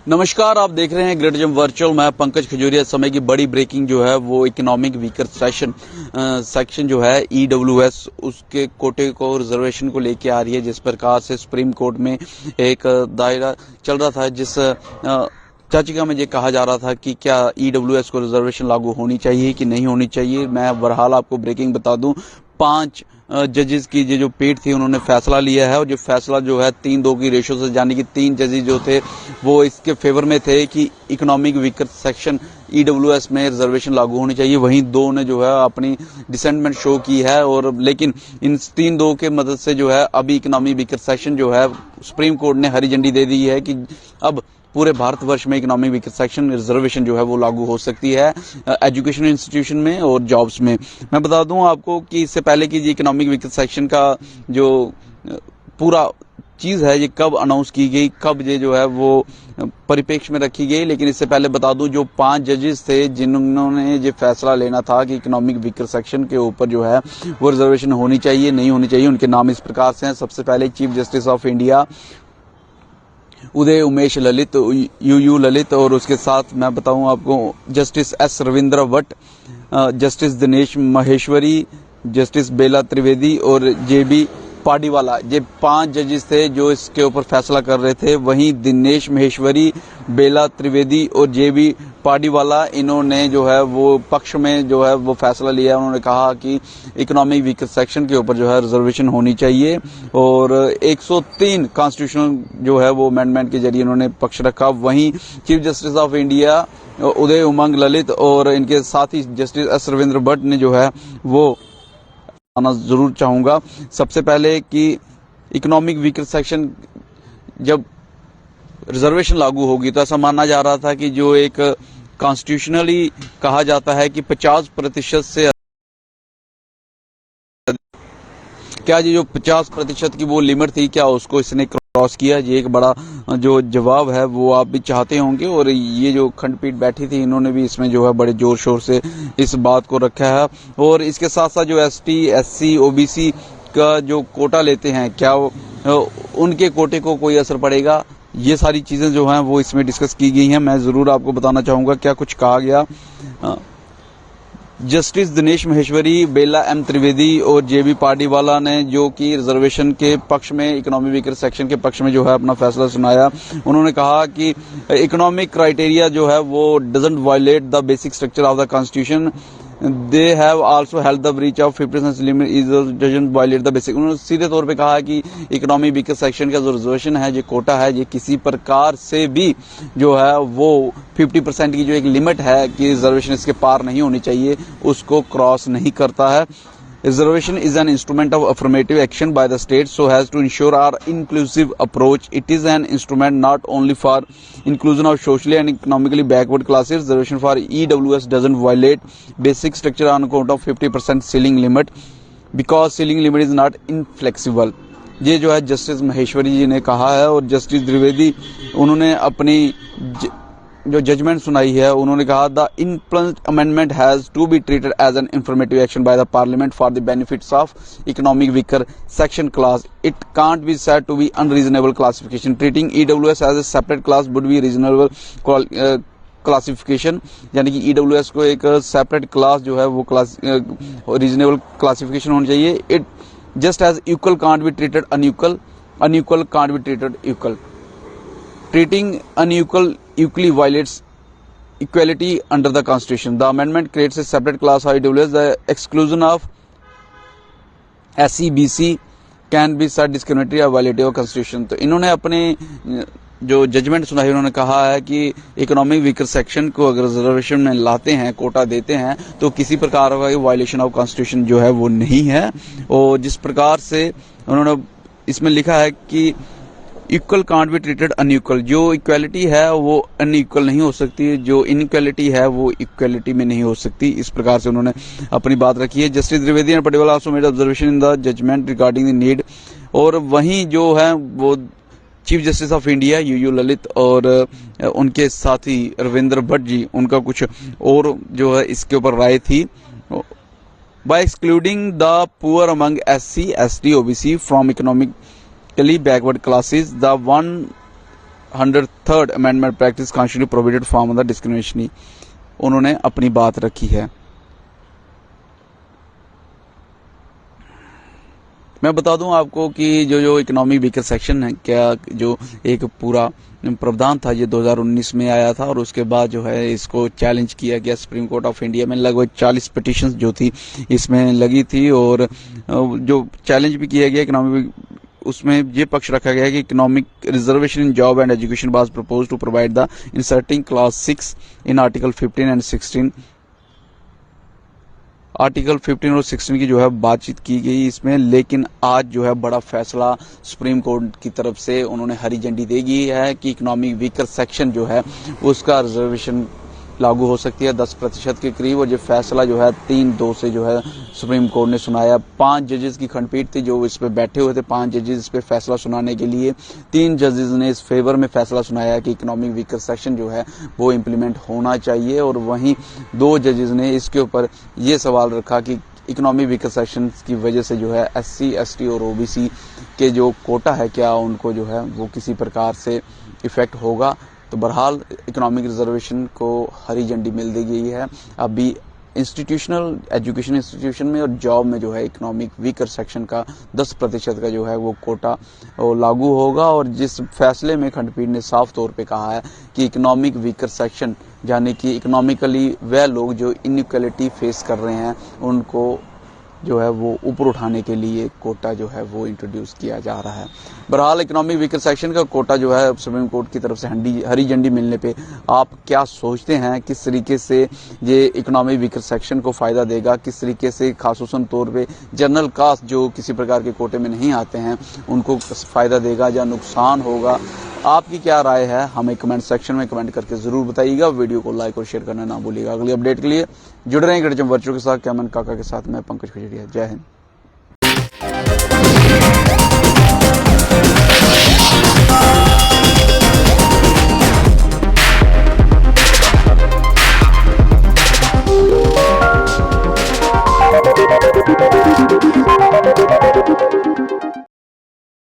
नमस्कार, आप देख रहे हैं ग्रेट जम वर्चुअल। मैं पंकज खजूरिया। समय की बड़ी ब्रेकिंग जो है वो इकोनॉमिक वीकर सेक्शन जो है ईडब्ल्यूएस उसके कोटे को रिजर्वेशन को लेके आ रही है। जिस प्रकार से सुप्रीम कोर्ट में एक दायरा चल रहा था, जिस चाचिका में ये कहा जा रहा था कि क्या ईडब्ल्यूएस को रिजर्वेशन लागू होनी चाहिए कि नहीं होनी चाहिए। मैं बहरहाल आपको ब्रेकिंग बता दूं, 5 जजेस की जो पीठ थी उन्होंने फैसला लिया है और जो फैसला जो है 3-2 की रेशो से, यानी कि 3 जजेस जो थे वो इसके फेवर में थे कि इकोनॉमिक वीकर सेक्शन ईडब्ल्यूएस में रिजर्वेशन लागू होनी चाहिए। वहीं 2 ने जो है अपनी डिसेंटमेंट शो की है। और लेकिन इन 3-2 के मदद से जो है अभी इकोनॉमिक वीकर सेक्शन जो है सुप्रीम कोर्ट ने हरी झंडी दे दी है कि अब पूरे भारतवर्ष में इकोनॉमिक वीकर सेक्शन रिजर्वेशन जो है वो लागू हो सकती है एजुकेशन इंस्टीट्यूशन में और जॉब्स में। मैं बता दूं आपको कि इससे पहले कि इकोनॉमिक वीकर सेक्शन का जो पूरा चीज है ये कब अनाउंस की गई, कब ये जो है वो परिप्रेक्ष्य में रखी गई, लेकिन इससे पहले बता दूं जो 5 जजेस थे जिन्होंने ये फैसला लेना था कि इकोनॉमिक वीकर सेक्शन के ऊपर जो है वो रिजर्वेशन होनी चाहिए नहीं होनी चाहिए, उनके नाम इस प्रकार से हैं। सबसे पहले chief justice of India Uday Umesh Lalit, UU Lalit, और उसके साथ मैं बताऊं आपको Justice S Ravindra Bhat, Justice Dinesh Maheshwari, Justice Bela Trivedi और जेबी पाडीवाला। ये 5 जजेस थे जो इसके ऊपर फैसला कर रहे थे। वहीं दिनेश महेश्वरी, बेला त्रिवेदी और जेबी पाडीवाला, इन्होंने जो है वो पक्ष में जो है वो फैसला लिया। उन्होंने कहा कि इकोनॉमिक वीकर सेक्शन के ऊपर जो है रिजर्वेशन होनी चाहिए और 103 कॉन्स्टिट्यूशनल जो है वो अमेंडमेंट के जरिए उन्होंने पक्ष रखा। वहीं चीफ जस्टिस ऑफ इंडिया उदय उमंग ललित और इनके साथ ही जस्टिस एस रविंद्र भट्ट ने जो है वो आना जरूर चाहूंगा सबसे पहले कि इकोनॉमिक वीकर सेक्शन जब रिजर्वेशन लागू होगी तो ऐसा माना जा रहा था कि जो एक कॉन्स्टिट्यूशनली कहा जाता है कि 50% से क्या ये जो 50% की वो लिमिट थी, क्या उसको इसने क्रॉस किया? ये एक बड़ा जो जवाब है वो आप भी चाहते होंगे। और ये जो खंडपीठ बैठी थी इन्होंने भी इसमें जो है बड़े जोर शोर से इस बात को रखा है। और इसके साथ साथ जो एसटी, एससी, ओबीसी का जो कोटा लेते हैं, क्या उनके कोटे को कोई असर पड़ेगा? ये सारी चीजें जो हैं वो इसमें डिस्कस की गई हैं। मैं जरूर आपको बताना चाहूंगा क्या कुछ कहा गया। जस्टिस दिनेश महेश्वरी, बेला एम त्रिवेदी और जेबी पाडीवाला ने जो कि रिजर्वेशन के पक्ष में, इकोनॉमिक वीकर सेक्शन के पक्ष में जो है अपना फैसला सुनाया। उन्होंने कहा कि इकोनॉमिक क्राइटेरिया जो है वो doesn't violate the basic structure of the constitution, they have also held the breach of 50% limit is doesn't violate the basic. उन्होंने सीधे तौर पे कहा कि इकोनॉमिक वीकर सेक्शन का जो रिजर्वेशन है, ये कोटा है, ये किसी प्रकार से भी जो है वो 50% की जो एक लिमिट है कि रिजर्वेशन इसके पार नहीं होनी चाहिए, उसको क्रॉस नहीं करता है। Reservation is an instrument of affirmative action by the state so as to ensure our inclusive approach. It is an instrument not only for inclusion of socially and economically backward classes. Reservation for EWS doesn't violate basic structure on account of 50% ceiling limit because ceiling limit is not inflexible. ये जो है justice Maheshwari जी ने कहा है। और justice Dwivedi उन्होंने अपनी जो जजमेंट सुनाई है उन्होंने कहा the implement amendment has to be treated as an informative action by the parliament for the benefits of economic weaker section class. It can't be said to be unreasonable classification. Treating EWS as a separate class would be reasonable classification, यानी कि EWS को एक separate class जो है वो class reasonable classification होनी चाहिए. It just as equal can't be treated unequal, unequal can't be treated equal. Treating unequal equally violates equality under the Constitution. The amendment creates a separate class of EWS. The exclusion of SC, BC can be said discriminatory or violative of Constitution. तो इन्होंने अपने जो judgement सुनाई उन्होंने कहा है कि economic weaker section को अगर रिजर्वेशन में लाते हैं, कोटा देते हैं, तो किसी प्रकार का वायलेशन ऑफ कॉन्स्टिट्यूशन जो है वो नहीं है. और जिस प्रकार से उन्होंने इसमें लिखा है कि equal can't be treated unequal, जो इक्वलिटी है वो अनइक्वल नहीं हो सकती, जो इनइक्वलिटी है वो इक्वलिटी में नहीं हो सकती. इस प्रकार से उन्होंने अपनी बात रखी है. Justice Dwivedi and Pardiwala also made observation in the judgment regarding the need. और वहीं जो है वो chief justice of India UU Lalit और उनके साथी रविंद्र भट्ट जी, उनका कुछ और जो है इसके ऊपर राय थी. by excluding the poor among SC, ST, OBC from economically backward classes. The one 103rd amendment practice constitutionally provided form of the discrimination, उन्होंने अपनी बात रखी है। मैं बता दूं आपको कि जो इकोनॉमिक वीकर सेक्शन है, क्या जो एक पूरा प्रावधान था, ये 2019 में आया था और उसके बाद जो है इसको चैलेंज किया गया सुप्रीम कोर्ट ऑफ इंडिया में। लगभग 40 पिटीशंस जो थी इसमें लगी थी और जो चैलेंज भी किया गया इकोनॉमिक, उसमें ये पक्ष रखा गया कि economic reservation in job and education was proposed to provide the inserting class 6 in article 15 and 16। Article 15 और 16 की जो है बातचीत की गई इसमें, लेकिन आज जो है बड़ा फैसला सुप्रीम कोर्ट की तरफ से उन्होंने हरी झंडी दे दी है कि इकोनॉमिक वीकर सेक्शन जो है उसका रिजर्वेशन लागू हो सकती है 10% के करीब। और ये फैसला जो है 3-2 से जो है सुप्रीम कोर्ट ने सुनाया। 5 जजेस की खंडपीठ थी जो इस पे बैठे हुए थे, 5 जजेस इस पे फैसला सुनाने के लिए। 3 जजेस ने इस फेवर में फैसला सुनाया कि इकोनॉमिक वीकर सेक्शन जो है वो इम्प्लीमेंट होना चाहिए, और वहीं 2 जजेस ने इसके ऊपर ये सवाल रखा कि इकोनॉमिक वीकर सेक्शन की वजह से जो है SC, ST और OBC के जो कोटा है क्या उनको जो है वो किसी प्रकार से इफेक्ट होगा। तो बहरहाल इकोनॉमिक रिजर्वेशन को हरी झंडी मिल दी गई है। अभी इंस्टीट्यूशनल एजुकेशन इंस्टीट्यूशन में और जॉब में जो है इकोनॉमिक वीकर सेक्शन का 10% का जो है वो कोटा लागू होगा। और जिस फैसले में खंडपीठ ने साफ तौर पे कहा है कि इकोनॉमिक वीकर सेक्शन यानी कि इकोनॉमिकली वह लोग जो इनइक्वालिटी फेस कर रहे हैं उनको जो है वो ऊपर उठाने के लिए कोटा जो है वो इंट्रोड्यूस किया जा रहा है। बहरहाल इकोनॉमिक वीकर सेक्शन का कोटा जो है सुप्रीम कोर्ट की तरफ से हरी झंडी मिलने पे आप क्या सोचते हैं, किस तरीके से ये इकोनॉमिक वीकर सेक्शन को फायदा देगा, किस तरीके से खासूसन तौर पे जनरल कास्ट जो किसी प्रकार के कोटे में नहीं आते हैं उनको फायदा देगा या नुकसान होगा? आपकी क्या राय है हमें कमेंट सेक्शन में कमेंट करके जरूर बताइएगा। वीडियो को लाइक और शेयर करना ना भूलिएगा। अगली अपडेट के लिए जुड़ रहे हैं ग्रेट जम वर्चुअल के साथ, कैमन काका के साथ मैं पंकज खजुरिया। जय हिंद।